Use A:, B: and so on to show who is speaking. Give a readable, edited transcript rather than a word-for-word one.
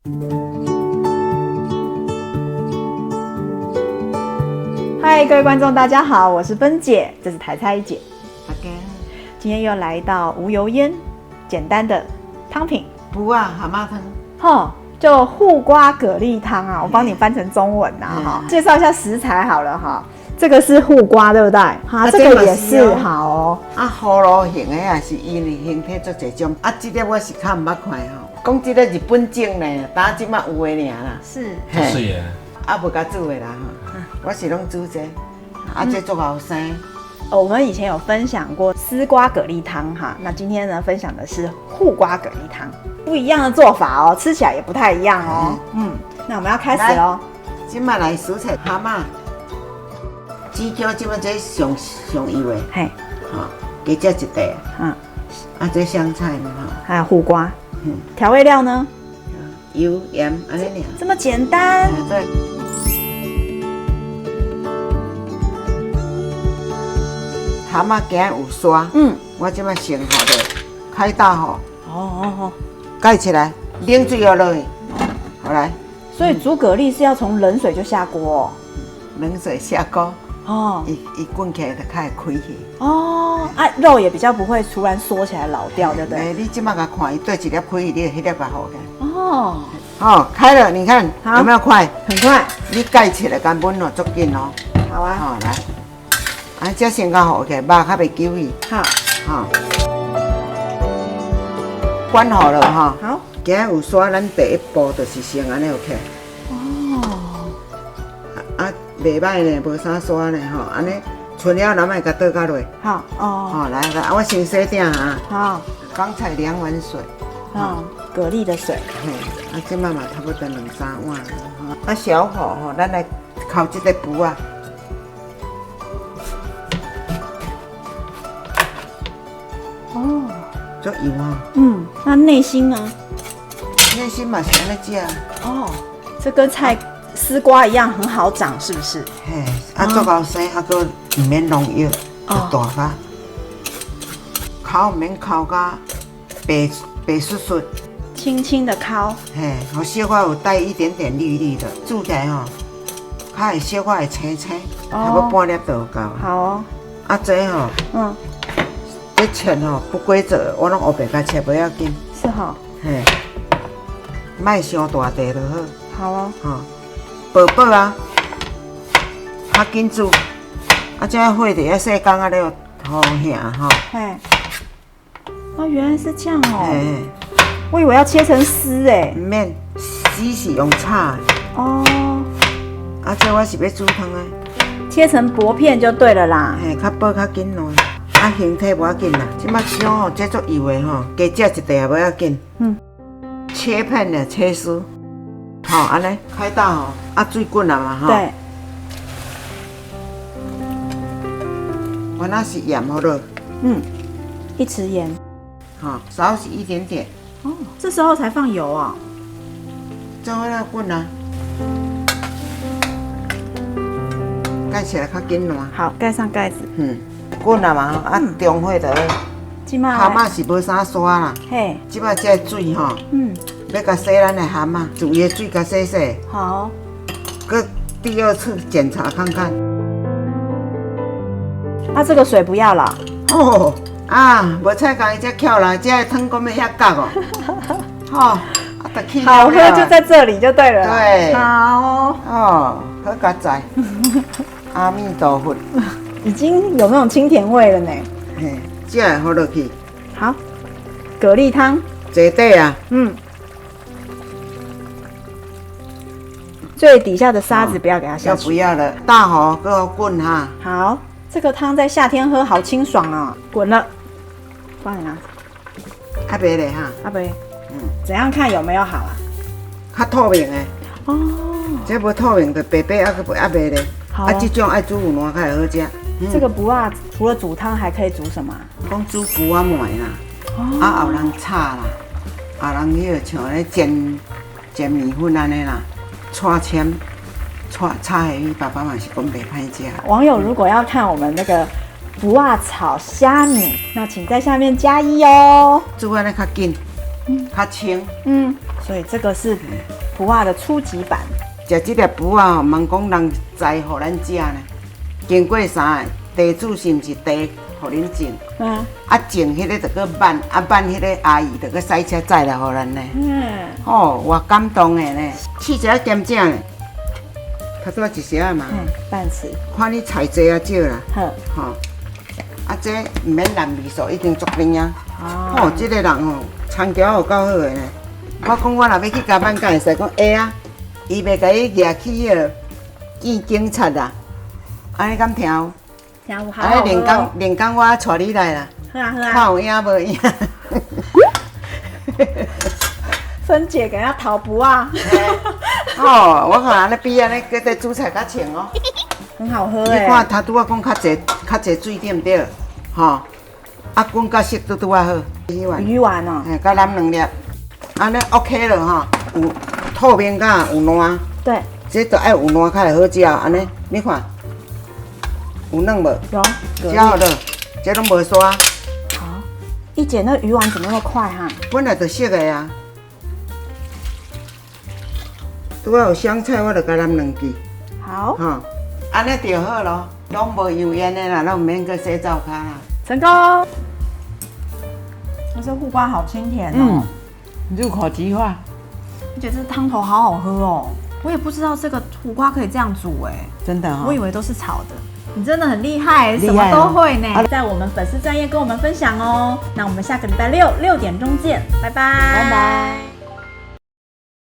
A: 嗨，各位观众，大家好，我是芬姐，这是台菜姐。
B: 大家
A: 今天又来到无油烟，简单的汤品。
B: 不啊，蛤蟆汤。
A: 吼，就护瓜蛤蜊汤啊，我帮你翻成中文啊哈。介绍一下食材好了哈，这个是护瓜，对不对？哈，这个也是好哦。
B: 啊，葫芦形的也是伊呢，形体做一种。啊，这个我是较唔捌看吼，讲这个日本种呢，打即马有的尔啦。
A: 是。
C: 是耶。
B: 啊，无甲煮的啦吼，我是拢煮这，啊，这做后生。
A: 我们以前有分享过丝瓜蛤蜊汤哈，那今天呢分享的是护瓜蛤蜊汤，不一样的做法哦，吃起来也不太一样哦。那我们要开始喽。
B: 今麦来蔬菜蛤蟆，鸡脚今麦这上油的，
A: 嘿，
B: 哈，加这一袋，啊，这香菜嘛哈，
A: 还有护瓜，调味料呢？
B: 油盐安尼尔，
A: 这么简单。
B: 对。蛤蟆今有刷，我即摆先好的开大火，盖起来，冷水要落去，好来。
A: 所以煮蛤蜊是要从冷水就下锅
B: 冷水下锅，
A: 哦，
B: 一滚起来就开始开去。
A: 哦，啊，肉也比较不会突然缩起来老掉，对不对？
B: 你即摆甲看，伊对一粒开去，你迄粒甲好个。
A: 哦，
B: 好，开了，你看有没有快？
A: 很快。
B: 你盖起来干焖哦，足紧哦。
A: 好啊。
B: 好来。啊，这先甲好起，肉较袂揪去。
A: 好，
B: 好，关好了哈。
A: 好，
B: 今日有刷，咱第一步就是先安尼有起。
A: 哦。
B: 啊，袂歹呢，无啥刷呢吼，安尼剩了咱卖甲倒甲落。
A: 好哦。
B: 好，来，我先洗点哈。
A: 好。
B: 刚才2碗水。
A: 蛤蜊的水。
B: 嘿，啊，这嘛差不多2、3碗。啊，小火吼，咱来烤这个布啊。
A: 哦，
B: 足油啊！
A: 那内心呢？
B: 内心嘛是安尼食。
A: 哦，这跟菜丝瓜一样很好长，是不是？
B: 嘿，啊，足够生，啊，搁唔免农药，大发。烤唔免烤甲白雪雪，
A: 轻轻的烤。
B: 嘿，好小可有带一点点绿绿的，煮起来吼，较会小可会青青，差不多半粒就有够。
A: 好哦。
B: 啊，这吼，这切吼不规则，我拢黑白甲切不要紧。
A: 是哈。
B: 嘿，卖伤大地就好。
A: 好哦。
B: 吼，薄薄啊，较紧煮。啊，这火伫遐细工啊，了好下吼。
A: 嘿。哦，原来是这样哦。
B: 嘿，
A: 我以为要切成丝诶。
B: 唔免，丝是用炒的。
A: 哦。
B: 啊，这我是要煮汤的。
A: 切成薄片就对了啦。
B: 嘿，较薄较紧咯。啊，形体无要紧啦。即摆姜吼，这足油的吼，加食一袋也无要紧。切片的切丝。好，安尼开大吼，啊，水滚了嘛吼。
A: 对。
B: 我那是盐好了。
A: 1匙盐。
B: 好，少许一点点。
A: 哦，这时候才放油啊。
B: 这会来滚啊。盖起来较紧烂。
A: 好，盖上盖子。
B: 滚了嘛，啊，中火就好。蛤蟆是无啥刷啦。嘿。即摆这水吼，要甲洗咱的蛤蟆，煮伊的水甲洗洗。
A: 好。
B: 搁第2次检查看看。
A: 啊，这个水不要了。
B: 哦。啊，无菜甲伊只巧啦，这个汤讲要遐角哦。吼，啊，得去。
A: 好喝就在这里就对了。
B: 对。
A: 好。
B: 哦，好佳哉。阿弥陀佛。
A: 已经有那种清甜味了呢。
B: 嘿，这会放落去。
A: 好，蛤蜊汤。
B: 坐底啊。
A: 最底下的沙子不要给它下去。
B: 不要了，大火给我滚哈。
A: 好，这个汤在夏天喝好清爽哦。滚了，帮你拿。
B: 还袂嘞哈。
A: 阿伯，怎样看有没有好啊？
B: 较透明的。哦。这无透明的白白还袂嘞。好。啊，这种爱煮有烂较会好食。
A: 这个不啊，除了煮汤还可以煮什么？
B: 讲煮布啊糜啦，啊后人炒啦，后人迄个像咧煎米粉安尼啦，炒签，炒下去，爸爸嘛是讲袂歹食。
A: 网友如果要看我们那个不啊炒虾米，那请在下面加1哦。
B: 煮安尼较紧，较清，
A: 所以这个是脯仔的初级版。
B: 食这粒脯仔吼，茫讲人知互咱食呢。经过啥个？地主是毋是地，互恁种？啊种迄个就搁挽，啊挽迄个阿姨就搁驶车载来互咱呢。哦，偌感动的呢，试一下咸正呢。差不多一匙嘛。
A: 半匙。看
B: 你菜多啊少啦。
A: 好。
B: 吼，啊这毋免烂味素，已经足甜啊。哦，这个人吼，葱条有够好的呢。我讲我若要去加班，敢会使讲会啊？伊袂甲伊举起迄个见警察啦。安尼敢听有？
A: 听有好。
B: 安尼连工我带你来啦。
A: 好啊好啊。
B: 看有影无影？
A: 芬姐给人家讨脯啊！
B: 哦，我看安尼比安尼搁在煮菜较清哦。
A: 很好喝诶。
B: 你看他拄我讲较侪水对毋对？吼，啊滚甲色拄啊好。
A: 鱼丸哦。
B: 甲咱2粒，安尼 OK 了吼。有透明甲有烂。对。这都爱有烂较会好食，安尼你看有嫩无？
A: 有。
B: 这好了，这拢无刷。
A: 好，一姐那鱼丸怎么那么快哈？
B: 本来就熟的啊。拄啊有香菜，我就甲咱2支。好。吼，安尼就好咯，拢无油烟的啦，拢毋免搁洗灶骹啦。
A: 成功。这护瓜好清甜哦，
B: 入口即化。
A: 而且这汤头好好喝哦，我也不知道这个苦瓜可以这样煮哎，
B: 真的哦，
A: 我以为都是炒的。你真的很厉害，什么都会呢。在我们粉丝专页跟我们分享哦。那我们下个礼拜6点钟见，拜拜。拜拜。